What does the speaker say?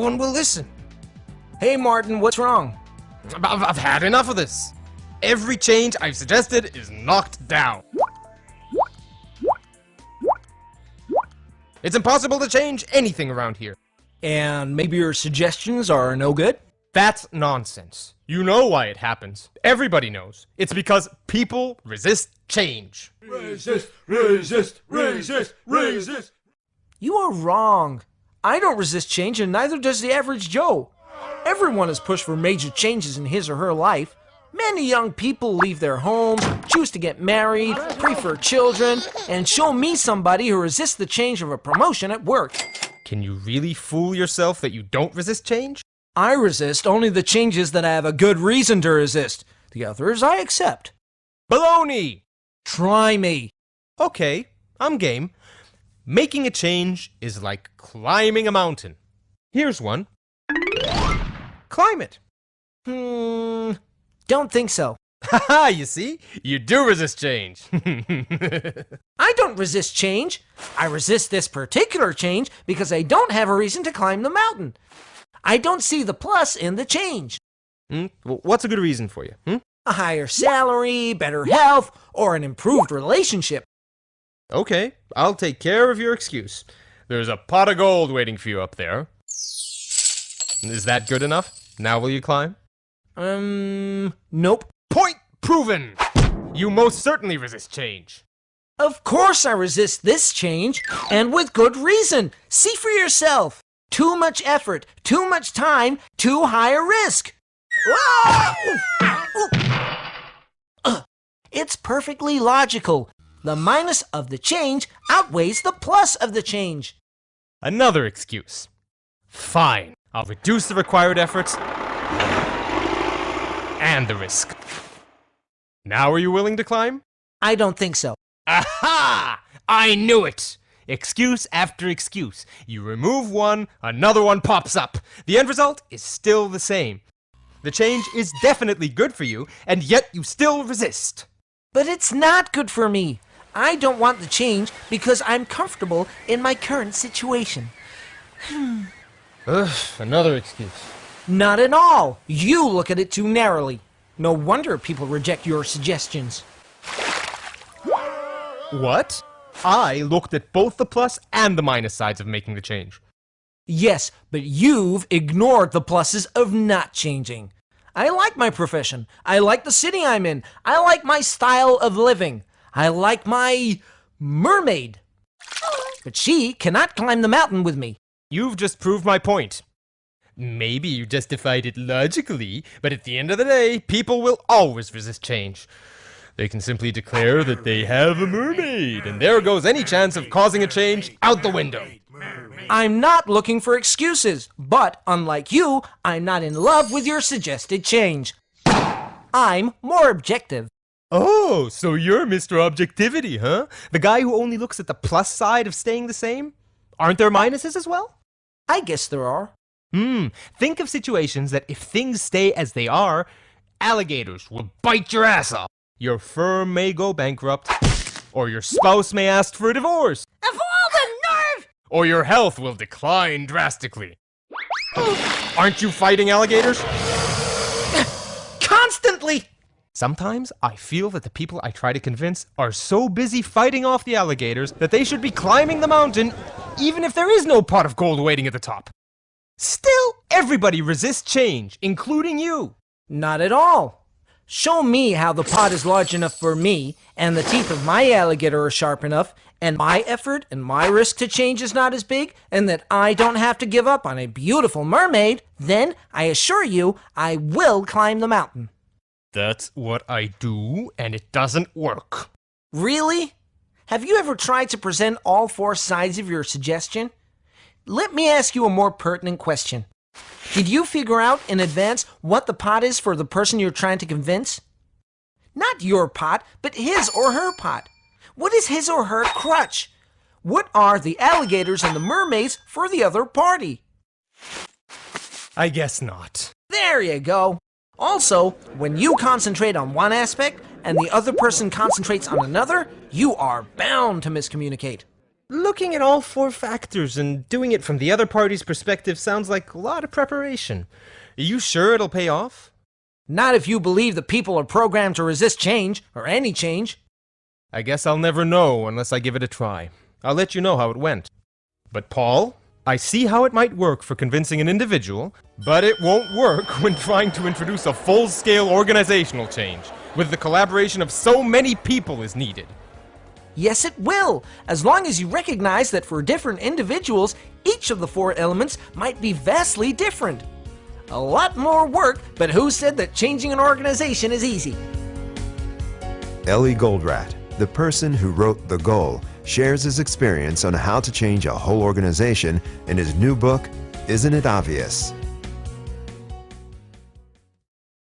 one will listen. Hey Martin, what's wrong? I've had enough of this. Every change I've suggested is knocked down. It's impossible to change anything around here. And maybe your suggestions are no good? That's nonsense. You know why it happens. Everybody knows. It's because people resist change. Resist, resist, resist, resist. You are wrong. I don't resist change, and neither does the average Joe. Everyone has pushed for major changes in his or her life. Many young people leave their homes, choose to get married, pray for children, and show me somebody who resists the change of a promotion at work. Can you really fool yourself that you don't resist change? I resist only the changes that I have a good reason to resist. The others I accept. Baloney! Try me. Okay, I'm game. Making a change is like climbing a mountain. Here's one. Climb it. Don't think so. Haha, you see? You do resist change. I don't resist change. I resist this particular change because I don't have a reason to climb the mountain. I don't see the plus in the change. Well, what's a good reason for you? A higher salary, better health, or an improved relationship. Okay, I'll take care of your excuse. There's a pot of gold waiting for you up there. Is that good enough? Now will you climb? Nope. Point proven! You most certainly resist change. Of course I resist this change, and with good reason. See for yourself. Too much effort, too much time, too high a risk. It's perfectly logical. The minus of the change outweighs the plus of the change. Another excuse. Fine, I'll reduce the required efforts and the risk. Now are you willing to climb? I don't think so. Aha! I knew it! Excuse after excuse. You remove one, another one pops up. The end result is still the same. The change is definitely good for you, and yet you still resist. But it's not good for me. I don't want the change because I'm comfortable in my current situation. Another excuse. Not at all. You look at it too narrowly. No wonder people reject your suggestions. What? I looked at both the plus and the minus sides of making the change. Yes, but you've ignored the pluses of not changing. I like my profession. I like the city I'm in. I like my style of living. I like my mermaid. But she cannot climb the mountain with me. You've just proved my point. Maybe you justified it logically, but at the end of the day, people will always resist change. They can simply declare that they have a mermaid, and there goes any chance of causing a change out the window. I'm not looking for excuses, but unlike you, I'm not in love with your suggested change. I'm more objective. Oh, so you're Mr. Objectivity, huh? The guy who only looks at the plus side of staying the same? Aren't there minuses as well? I guess there are. Think of situations that if things stay as they are, alligators will bite your ass off. Your firm may go bankrupt, or your spouse may ask for a divorce. Of all the nerve! Or your health will decline drastically. Aren't you fighting alligators? Constantly! Sometimes I feel that the people I try to convince are so busy fighting off the alligators that they should be climbing the mountain even if there is no pot of gold waiting at the top. Still, everybody resists change, including you. Not at all. Show me how the pot is large enough for me, and the teeth of my alligator are sharp enough, and my effort and my risk to change is not as big, and that I don't have to give up on a beautiful mermaid, then I assure you I will climb the mountain. That's what I do, and it doesn't work. Really? Have you ever tried to present all four sides of your suggestion? Let me ask you a more pertinent question. Did you figure out in advance what the pot is for the person you're trying to convince? Not your pot, but his or her pot. What is his or her crutch? What are the alligators and the mermaids for the other party? I guess not. There you go. Also, when you concentrate on one aspect and the other person concentrates on another, you are bound to miscommunicate. looking at all four factors and doing it from the other party's perspective sounds like a lot of preparation. Are you sure it'll pay off? Not if you believe the people are programmed to resist change, or any change. I guess I'll never know unless I give it a try. I'll let you know how it went. But Paul, I see how it might work for convincing an individual, but it won't work when trying to introduce a full-scale organizational change, with the collaboration of so many people is needed. Yes, it will, as long as you recognize that for different individuals, each of the four elements might be vastly different. A lot more work, but who said that changing an organization is easy? Ellie Goldratt, the person who wrote The Goal, shares his experience on how to change a whole organization in his new book, Isn't It Obvious?